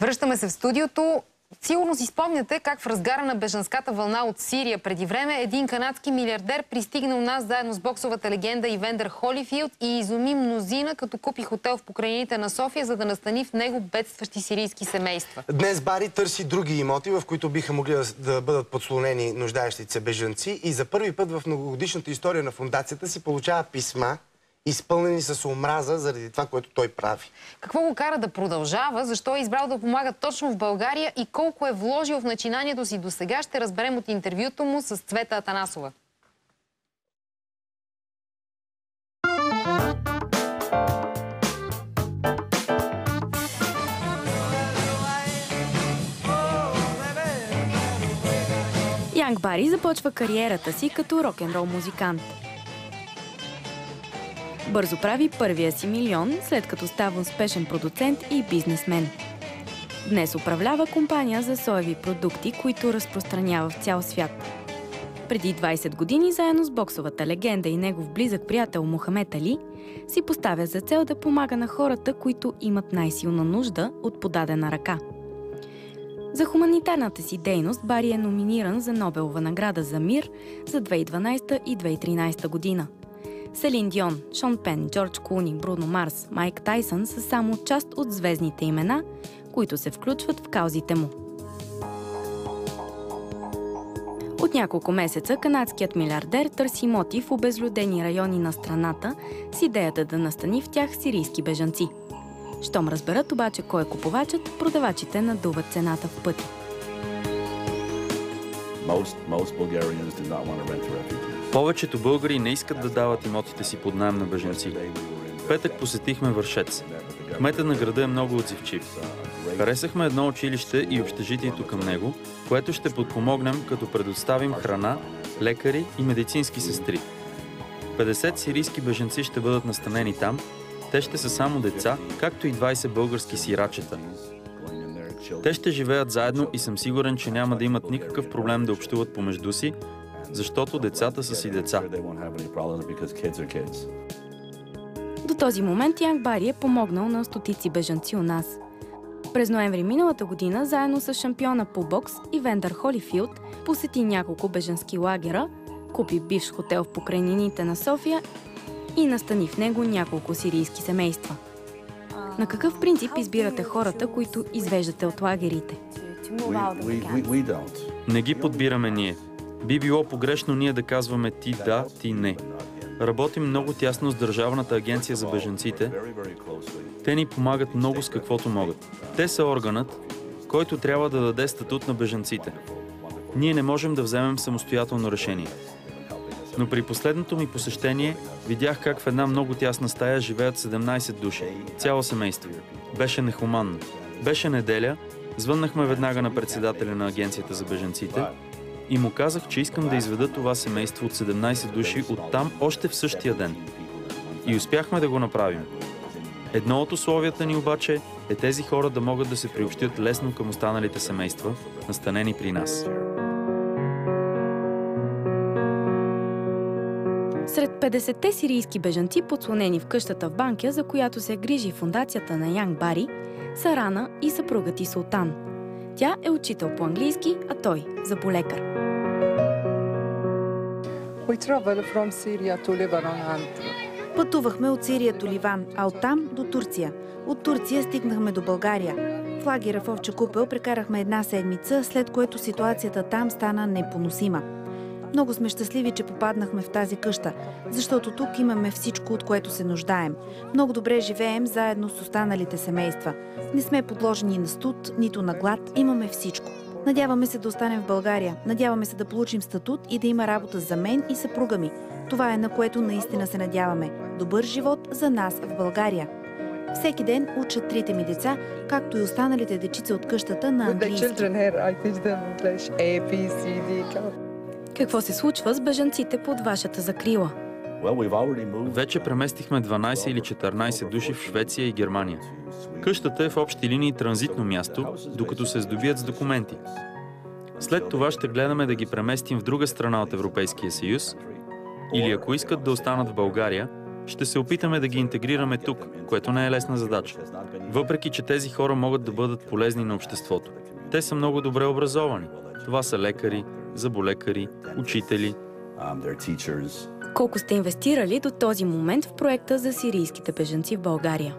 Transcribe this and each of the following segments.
Връщаме се в студиото. Сигурно си спомняте как в разгара на бежанската вълна от Сирия преди време един канадски милиардер пристигна у нас заедно с боксовата легенда Ивендър Холифилд и изуми мнозина, като купи хотел в покрайнините на София, за да настани в него бедстващи сирийски семейства. Днес Бари търси други имоти, в които биха могли да бъдат подслонени нуждаещите се бежанци, и за първи път в многогодишната история на фондацията си получава писма, изпълнени с омраза заради това, което той прави. Какво го кара да продължава, защо е избрал да помага точно в България и колко е вложил в начинанието си до сега, ще разберем от интервюто му с Цвета Атанасова. Янг Бари започва кариерата си като рок-н-рол музикант. Бързо прави първия си милион, след като става успешен продуцент и бизнесмен. Днес управлява компания за соеви продукти, които разпространява в цял свят. Преди 20 години, заедно с боксовата легенда и негов близък приятел Мохамед Али, си поставя за цел да помага на хората, които имат най-силна нужда от подадена ръка. За хуманитарната си дейност Бари е номиниран за Нобелова награда за мир за 2012 и 2013 година. Селин Дион, Шон Пен, Джордж Клуни, Бруно Марс, Майк Тайсън са само част от звездните имена, които се включват в каузите му. От няколко месеца канадският милиардер търси имоти в обезлюдени райони на страната с идеята да настани в тях сирийски бежанци. Щом разберат обаче кой е купувачът, продавачите надуват цената в пъти. Повечето българи не искат да дават имотите си под наем на бежанци. В петък посетихме Вършец. Кметът на града е много отзивчив. Харесахме едно училище и общежитието към него, което ще подпомогнем, като предоставим храна, лекари и медицински сестри. 50 сирийски бежанци ще бъдат настанени там. Те ще са само деца, както и 20 български сирачета. Те ще живеят заедно и съм сигурен, че няма да имат никакъв проблем да общуват помежду си, защото децата са си деца. До този момент Янг Бари е помогнал на стотици бежанци у нас. През ноември миналата година, заедно с шампиона по бокс Ивендър Холифилд, посети няколко бежански лагера, купи бивш хотел в покрайнините на София и настани в него няколко сирийски семейства. На какъв принцип избирате хората, които извеждате от лагерите? Не ги подбираме ние. Би било погрешно ние да казваме ти да, ти не. Работим много тясно с Държавната агенция за бежанците. Те ни помагат много с каквото могат. Те са органът, който трябва да даде статут на бежанците. Ние не можем да вземем самостоятелно решение. Но при последното ми посещение видях как в една много тясна стая живеят 17 души. Цяло семейство. Беше нехуманно. Беше неделя, звъннахме веднага на председателя на агенцията за бежанците и му казах, че искам да изведа това семейство от 17 души оттам още в същия ден. И успяхме да го направим. Едно от условията ни обаче е тези хора да могат да се приобщят лесно към останалите семейства, настанени при нас. Сред 50-те сирийски бежанци, подслонени в къщата в Банкя, за която се грижи фондацията на Янг Бари, са Рана и съпругът ти Султан. Тя е учител по английски, а той – зъболекар. Пътувахме от Сирия до Ливан, а оттам до Турция. От Турция стигнахме до България. В лагера в Овча купел прекарахме една седмица, след което ситуацията там стана непоносима. Много сме щастливи, че попаднахме в тази къща, защото тук имаме всичко, от което се нуждаем. Много добре живеем заедно с останалите семейства. Не сме подложени на студ, нито на глад, имаме всичко. Надяваме се да останем в България. Надяваме се да получим статут и да има работа за мен и съпруга ми. Това е, на което наистина се надяваме. Добър живот за нас в България. Всеки ден учат трите ми деца, както и останалите дечица от къщата на английски. Какво се случва с бежанците под вашата закрила? Вече преместихме 12 или 14 души в Швеция и Германия. Къщата е в общи линии транзитно място, докато се здобият с документи. След това ще гледаме да ги преместим в друга страна от Европейския съюз или ако искат да останат в България, Ще се опитаме да ги интегрираме тук, което не е лесна задача. Въпреки че тези хора могат да бъдат полезни на обществото. Те са много добре образовани. Това са лекари, зъболекари, учители. Колко сте инвестирали до този момент в проекта за сирийските бежанци в България?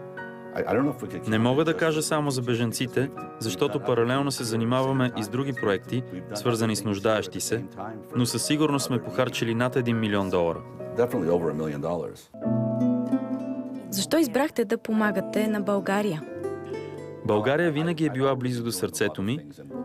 Не мога да кажа само за бежанците, защото паралелно се занимаваме и с други проекти, свързани с нуждаещи се, но със сигурност сме похарчили над $1 милион. Защо избрахте да помагате на България? България винаги е била близо до сърцето ми,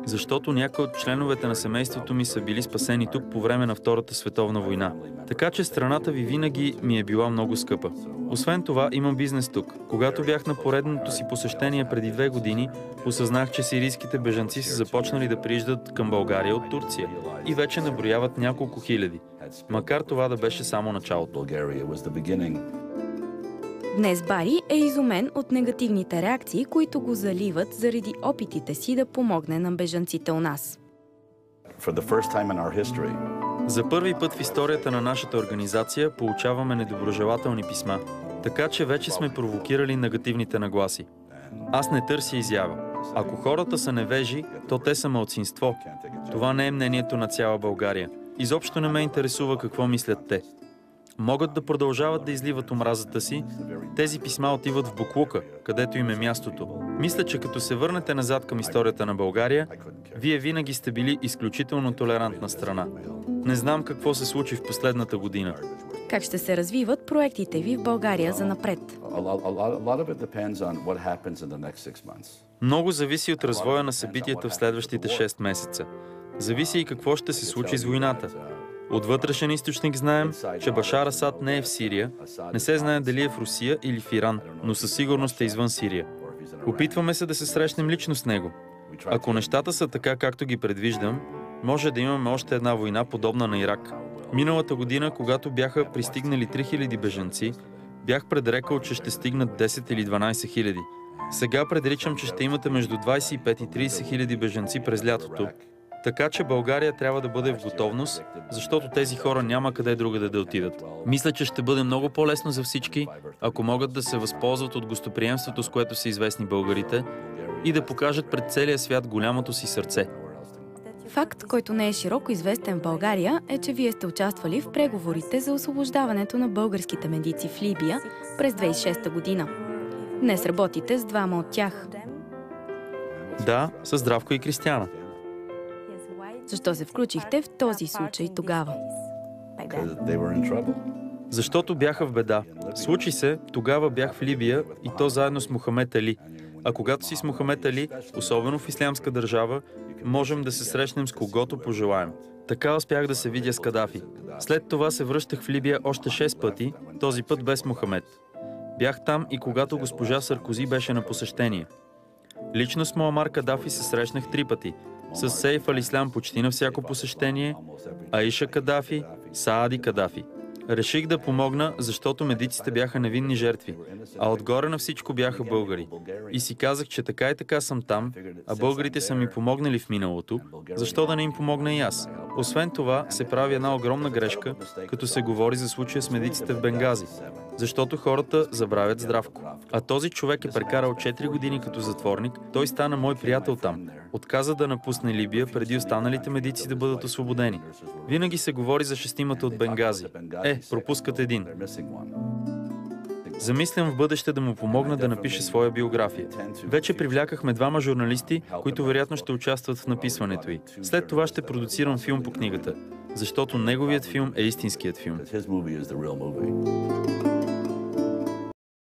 защото някои от членовете на семейството ми са били спасени тук по време на Втората световна война. Така че страната ви винаги ми е била много скъпа. Освен това, имам бизнес тук. Когато бях на поредното си посещение преди 2 години, осъзнах, че сирийските бежанци са започнали да прииждат към България от Турция и вече наброяват няколко хиляди. Макар това да беше само началото. Днес Бари е изумен от негативните реакции, които го заливат заради опитите си да помогне на бежанците у нас. За първи път в историята на нашата организация получаваме недоброжелателни писма, така че вече сме провокирали негативните нагласи. Аз не търся изява. Ако хората са невежи, то те са малцинство. Това не е мнението на цяла България. Изобщо не ме интересува какво мислят те. Могат да продължават да изливат омразата си, тези писма отиват в боклука, където им е мястото. Мисля, че като се върнете назад към историята на България, вие винаги сте били изключително толерантна страна. Не знам какво се случи в последната година. Как ще се развиват проектите ви в България за напред? Много зависи от развоя на събитията в следващите 6 месеца. Зависи и какво ще се случи с войната. От вътрешен източник знаем, че Башар Асад не е в Сирия, не се знае дали е в Русия или в Иран, но със сигурност е извън Сирия. Опитваме се да се срещнем лично с него. Ако нещата са така, както ги предвиждам, може да имаме още една война, подобна на Ирак. Миналата година, когато бяха пристигнали 3000 бежанци, бях предрекал, че ще стигнат 10 или 12 хиляди. Сега предричам, че ще имате между 25 и 30 хиляди бежанци през лятото. Така че България трябва да бъде в готовност, защото тези хора няма къде другаде да отидат. Мисля, че ще бъде много по-лесно за всички, ако могат да се възползват от гостоприемството, с което са известни българите, и да покажат пред целия свят голямото си сърце. Факт, който не е широко известен в България, е, че вие сте участвали в преговорите за освобождаването на българските медици в Либия през 2006 година. Днес работите с 2 от тях. Да, с Здравко и Кристияна. Защо се включихте в този случай тогава? Защото бяха в беда. Случи се, тогава бях в Либия и то заедно с Мохамед Али. А когато си с Мохамед Али, особено в Ислямска държава, можем да се срещнем с когото пожелаем. Така успях да се видя с Кадафи. След това се връщах в Либия още 6 пъти, този път без Мохамед. Бях там и когато госпожа Саркози беше на посещение. Лично с Муамар Кадафи се срещнах 3 пъти. С Сейф Ал-Ислам почти на всяко посещение, Аиша Кадафи, Саади Кадафи. Реших да помогна, защото медиците бяха невинни жертви, а отгоре на всичко бяха българи. И си казах, че така и така съм там, а българите са ми помогнали в миналото, защо да не им помогна и аз? Освен това, се прави една огромна грешка, като се говори за случая с медиците в Бенгази, защото хората забравят Здравко. А този човек е прекарал 4 години като затворник, той стана мой приятел там. Отказа да напусне Либия преди останалите медици да бъдат освободени. Винаги се говори за 6-мата от Бенгази. Пропускат един. Замислям в бъдеще да му помогна да напише своя биография. Вече привлякахме 2 журналисти, които вероятно ще участват в написването й. След това ще продуцирам филм по книгата, защото неговият филм е истинският филм.